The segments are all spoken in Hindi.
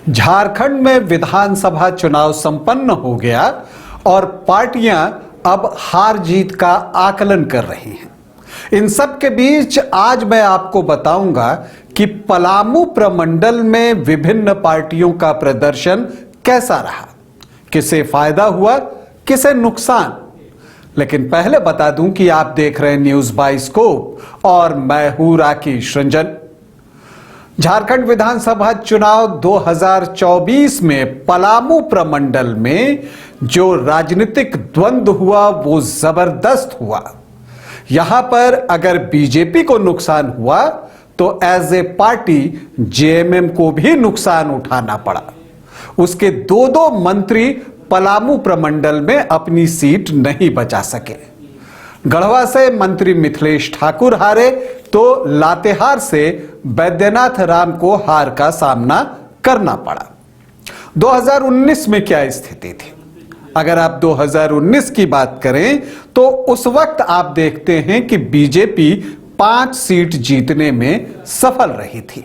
झारखंड में विधानसभा चुनाव संपन्न हो गया और पार्टियां अब हार जीत का आकलन कर रही हैं। इन सब के बीच आज मैं आपको बताऊंगा कि पलामू प्रमंडल में विभिन्न पार्टियों का प्रदर्शन कैसा रहा, किसे फायदा हुआ, किसे नुकसान। लेकिन पहले बता दूं कि आप देख रहे हैं न्यूज बाइस्कोप और मैं हूं राकेश रंजन। झारखंड विधानसभा चुनाव 2024 में पलामू प्रमंडल में जो राजनीतिक द्वंद्व हुआ वो जबरदस्त हुआ। यहां पर अगर बीजेपी को नुकसान हुआ तो एज ए पार्टी जेएमएम को भी नुकसान उठाना पड़ा। उसके दो मंत्री पलामू प्रमंडल में अपनी सीट नहीं बचा सके। गढ़वा से मंत्री मिथिलेश ठाकुर हारे तो लातेहार से बैद्यनाथ राम को हार का सामना करना पड़ा। 2019 में क्या स्थिति थी? अगर आप 2019 की बात करें तो उस वक्त आप देखते हैं कि बीजेपी 5 सीट जीतने में सफल रही थी।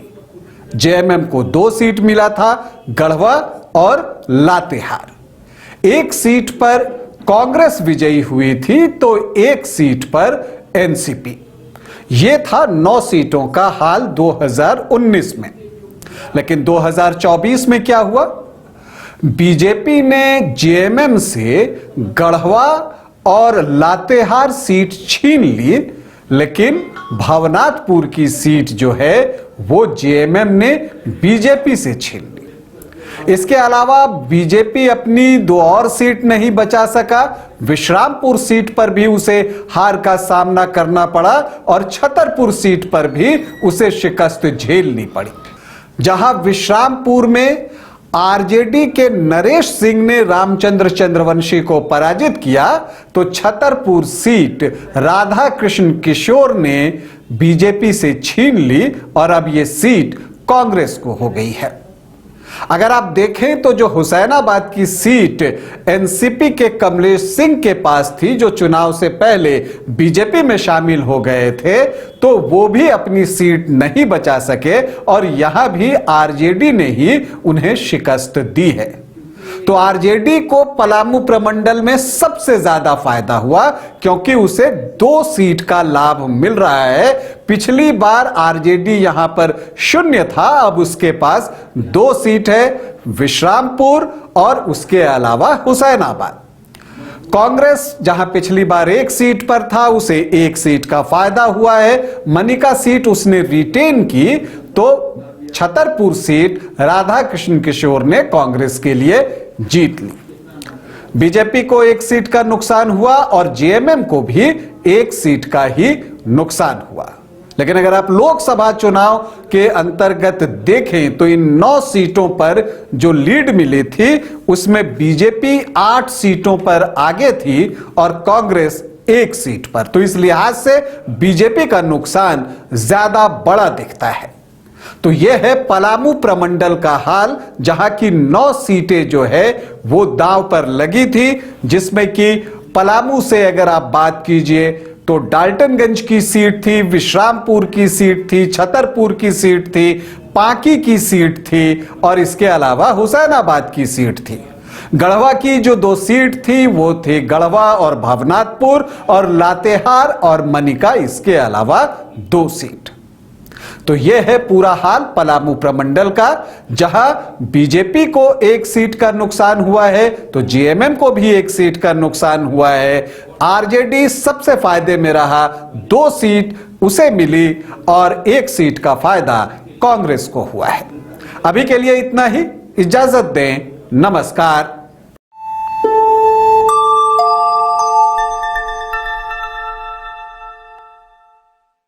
जेएमएम को 2 सीट मिला था, गढ़वा और लातेहार। 1 सीट पर कांग्रेस विजयी हुई थी तो 1 सीट पर एनसीपी। यह था 9 सीटों का हाल 2019 में। लेकिन 2024 में क्या हुआ? बीजेपी ने जेएमएम से गढ़वा और लातेहार सीट छीन ली, लेकिन भवनाथपुर की सीट जो है वो जेएमएम ने बीजेपी से छीन ली। इसके अलावा बीजेपी अपनी 2 और सीट नहीं बचा सका। विश्रामपुर सीट पर भी उसे हार का सामना करना पड़ा और छतरपुर सीट पर भी उसे शिकस्त झेलनी पड़ी। जहां विश्रामपुर में आरजेडी के नरेश सिंह ने रामचंद्र चंद्रवंशी को पराजित किया तो छतरपुर सीट राधा कृष्ण किशोर ने बीजेपी से छीन ली और अब यह सीट कांग्रेस को हो गई है। अगर आप देखें तो जो हुसैनाबाद की सीट एनसीपी के कमलेश सिंह के पास थी, जो चुनाव से पहले बीजेपी में शामिल हो गए थे, तो वो भी अपनी सीट नहीं बचा सके और यहां भी आरजेडी ने ही उन्हें शिकस्त दी है। तो आरजेडी को पलामू प्रमंडल में सबसे ज्यादा फायदा हुआ क्योंकि उसे 2 सीट का लाभ मिल रहा है। पिछली बार आरजेडी यहां पर 0 था, अब उसके पास 2 सीट है, विश्रामपुर और उसके अलावा हुसैनाबाद। कांग्रेस जहां पिछली बार 1 सीट पर था उसे 1 सीट का फायदा हुआ है। मनिका सीट उसने रिटेन की तो छतरपुर सीट राधा कृष्ण किशोर ने कांग्रेस के लिए जीत ली। बीजेपी को 1 सीट का नुकसान हुआ और जेएमएम को भी 1 सीट का ही नुकसान हुआ। लेकिन अगर आप लोकसभा चुनाव के अंतर्गत देखें तो इन 9 सीटों पर जो लीड मिली थी उसमें बीजेपी 8 सीटों पर आगे थी और कांग्रेस 1 सीट पर। तो इस लिहाज से बीजेपी का नुकसान ज्यादा बड़ा दिखता है। तो यह है पलामू प्रमंडल का हाल, जहां की 9 सीटें जो है वो दांव पर लगी थी, जिसमें कि पलामू से अगर आप बात कीजिए तो डाल्टनगंज की सीट थी, विश्रामपुर की सीट थी, छतरपुर की सीट थी, पांकी की सीट थी और इसके अलावा हुसैनाबाद की सीट थी। गढ़वा की जो 2 सीट थी वो थी गढ़वा और भवनाथपुर, और लातेहार और मनिका इसके अलावा 2 सीट। तो यह है पूरा हाल पलामू प्रमंडल का, जहां बीजेपी को 1 सीट का नुकसान हुआ है तो जेएमएम को भी 1 सीट का नुकसान हुआ है। आरजेडी सबसे फायदे में रहा, 2 सीट उसे मिली और 1 सीट का फायदा कांग्रेस को हुआ है। अभी के लिए इतना ही, इजाजत दें, नमस्कार।